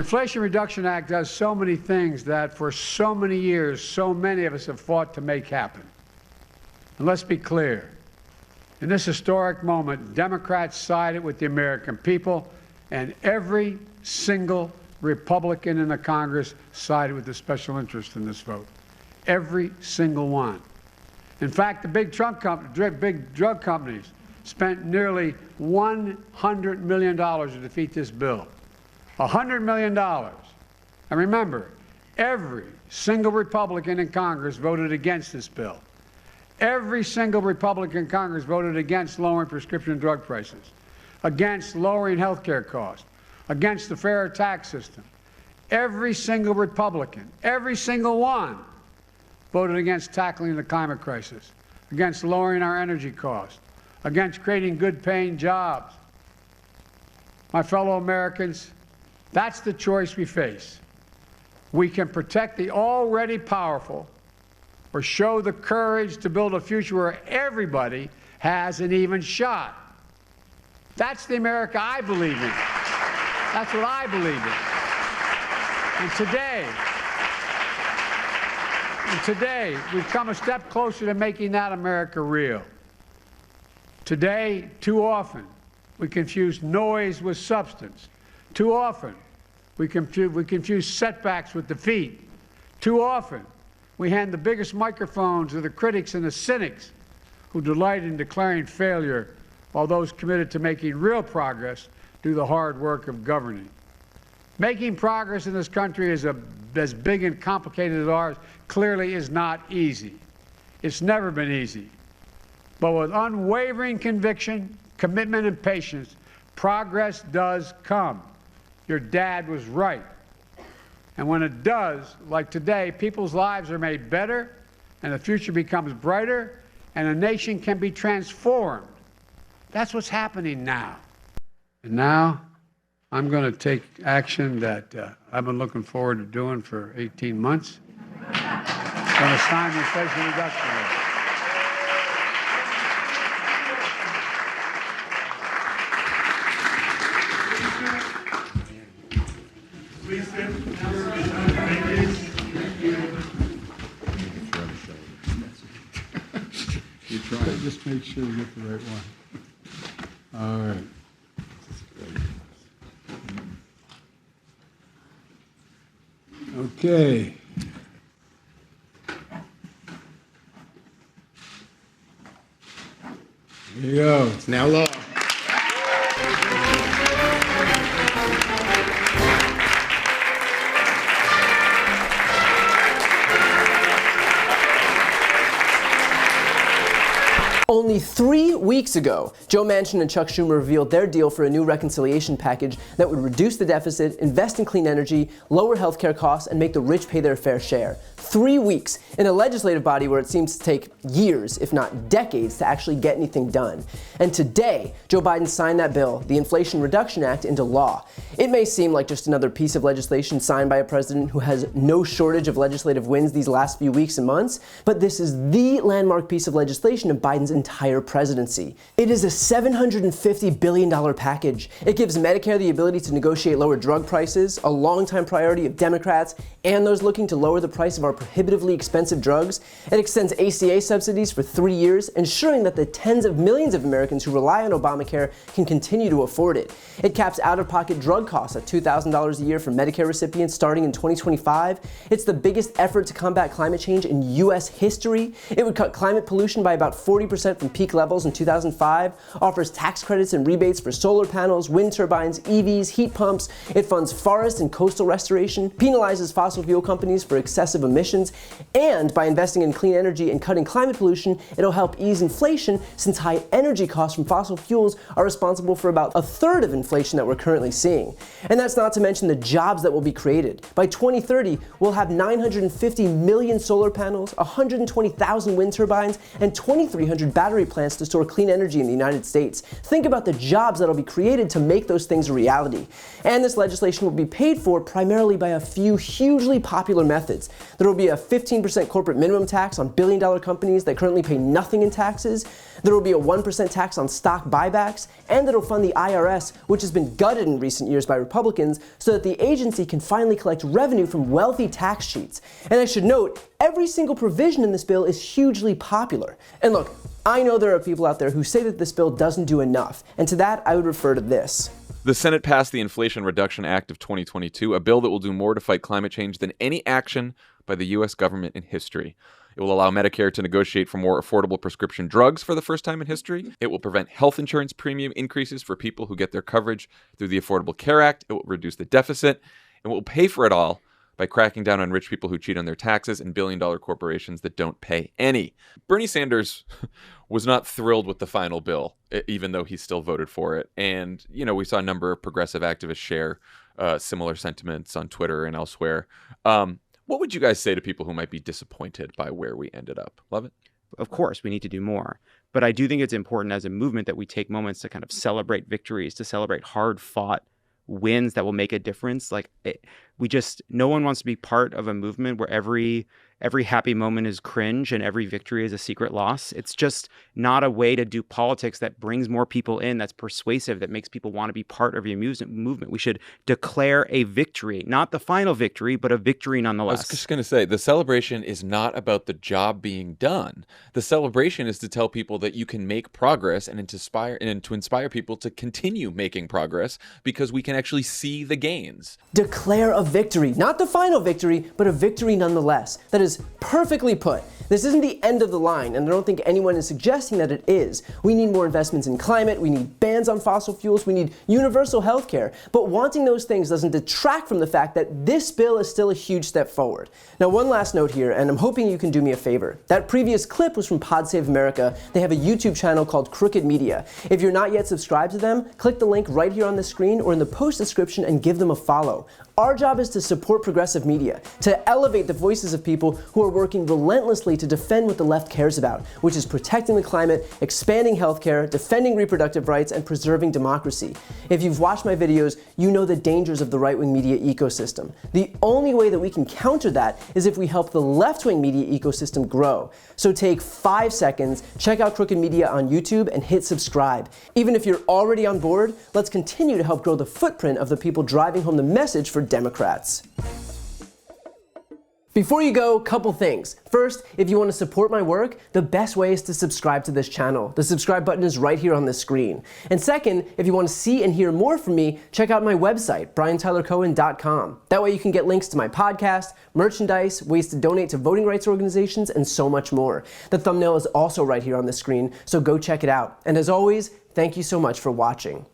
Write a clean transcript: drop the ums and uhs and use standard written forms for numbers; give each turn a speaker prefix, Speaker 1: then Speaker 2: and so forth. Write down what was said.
Speaker 1: The Inflation Reduction Act does so many things that for so many years, so many of us have fought to make happen. And let's be clear. In this historic moment, Democrats sided with the American people, and every single Republican in the Congress sided with the special interest in this vote. Every single one. In fact, the big drug companies spent nearly $100 million to defeat this bill. $100 million. And remember, every single Republican in Congress voted against this bill. Every single Republican in Congress voted against lowering prescription drug prices, against lowering health care costs, against the fairer tax system. Every single Republican, every single one, voted against tackling the climate crisis, against lowering our energy costs, against creating good-paying jobs. My fellow Americans, that's the choice we face. We can protect the already powerful or show the courage to build a future where everybody has an even shot. That's the America I believe in. That's what I believe in. And today, we've come a step closer to making that America real. Today, too often, we confuse noise with substance. Too often, we confuse setbacks with defeat. Too often, we hand the biggest microphones to the critics and the cynics who delight in declaring failure, while those committed to making real progress do the hard work of governing. Making progress in this country as big and complicated as ours clearly is not easy. It's never been easy. But with unwavering conviction, commitment, and patience, progress does come. Your dad was right. And when it does, like today, people's lives are made better, and the future becomes brighter, and a nation can be transformed. That's what's happening now. And now, I'm going to take action that I've been looking forward to doing for 18 months. I'm going to sign the Inflation Reduction Act.
Speaker 2: Please sit.
Speaker 1: You try to just make sure you get the right one. All right. Okay. Here you go.
Speaker 2: It's now law.
Speaker 3: Only 3 weeks ago, Joe Manchin and Chuck Schumer revealed their deal for a new reconciliation package that would reduce the deficit, invest in clean energy, lower healthcare costs, and make the rich pay their fair share. 3 weeks in a legislative body where it seems to take years, if not decades, to actually get anything done. And today, Joe Biden signed that bill, the Inflation Reduction Act, into law. It may seem like just another piece of legislation signed by a president who has no shortage of legislative wins these last few weeks and months, but this is the landmark piece of legislation of Biden's entire presidency. It is a $750 billion package. It gives Medicare the ability to negotiate lower drug prices, a longtime priority of Democrats and those looking to lower the price of our prohibitively expensive drugs. It extends ACA subsidies for 3 years, ensuring that the tens of millions of Americans who rely on Obamacare can continue to afford it. It caps out-of-pocket drug costs at $2,000 a year for Medicare recipients starting in 2025. It's the biggest effort to combat climate change in U.S. history. It would cut climate pollution by about 40% from peak levels in 2005, offers tax credits and rebates for solar panels, wind turbines, EVs, heat pumps. It funds forest and coastal restoration, penalizes fossil fuel companies for excessive emissions, and by investing in clean energy and cutting climate pollution, it'll help ease inflation since high energy costs from fossil fuels are responsible for about a third of inflation that we're currently seeing. And that's not to mention the jobs that will be created. By 2030, we'll have 950 million solar panels, 120,000 wind turbines, and 2,300 battery plants to store clean energy in the United States. Think about the jobs that'll be created to make those things a reality. And this legislation will be paid for primarily by a few hugely popular methods. There will will be a 15% corporate minimum tax on billion-dollar companies that currently pay nothing in taxes. There will be a 1% tax on stock buybacks, and it'll fund the IRS, which has been gutted in recent years by Republicans, so that the agency can finally collect revenue from wealthy tax cheats. And I should note, every single provision in this bill is hugely popular. And look, I know there are people out there who say that this bill doesn't do enough, and to that I would refer to this.
Speaker 4: The Senate passed the Inflation Reduction Act of 2022, a bill that will do more to fight climate change than any action by the U.S. government in history. It will allow Medicare to negotiate for more affordable prescription drugs for the first time in history. It will prevent health insurance premium increases for people who get their coverage through the Affordable Care Act. It will reduce the deficit, and will pay for it all by cracking down on rich people who cheat on their taxes and billion-dollar corporations that don't pay any. Bernie Sanders was not thrilled with the final bill, even though he still voted for it. And, we saw a number of progressive activists share similar sentiments on Twitter and elsewhere. What would you guys say to people who might be disappointed by where we ended up? Love it?
Speaker 5: Of course, we need to do more. But I do think it's important as a movement that we take moments to kind of celebrate victories, to celebrate hard-fought wins that will make a difference. No one wants to be part of a movement where every happy moment is cringe and every victory is a secret loss. It's just not a way to do politics that brings more people in, that's persuasive, that makes people want to be part of your movement. We should declare a victory, not the final victory, but a victory nonetheless.
Speaker 4: I was just going to say, the celebration is not about the job being done. The celebration is to tell people that you can make progress and to inspire people to continue making progress, because we can actually see the gains.
Speaker 3: Declare a victory, not the final victory, but a victory nonetheless. That is perfectly put. This isn't the end of the line, and I don't think anyone is suggesting that it is. We need more investments in climate, we need bans on fossil fuels, we need universal health care, but wanting those things doesn't detract from the fact that this bill is still a huge step forward. Now, one last note here, and I'm hoping you can do me a favor. That previous clip was from Pod Save America. They have a YouTube channel called Crooked Media. If you're not yet subscribed to them, click the link right here on the screen or in the post description and give them a follow. Our job is to support progressive media, to elevate the voices of people who are working relentlessly to defend what the left cares about, which is protecting the climate, expanding healthcare, defending reproductive rights, and preserving democracy. If you've watched my videos, you know the dangers of the right-wing media ecosystem. The only way that we can counter that is if we help the left-wing media ecosystem grow. So take 5 seconds, check out Crooked Media on YouTube, and hit subscribe. Even if you're already on board, let's continue to help grow the footprint of the people driving home the message for Democrats. Before you go, couple things. First, if you want to support my work, the best way is to subscribe to this channel. The subscribe button is right here on the screen. And second, if you want to see and hear more from me, check out my website, briantylercohen.com. That way you can get links to my podcast, merchandise, ways to donate to voting rights organizations, and so much more. The thumbnail is also right here on the screen, so go check it out. And as always, thank you so much for watching.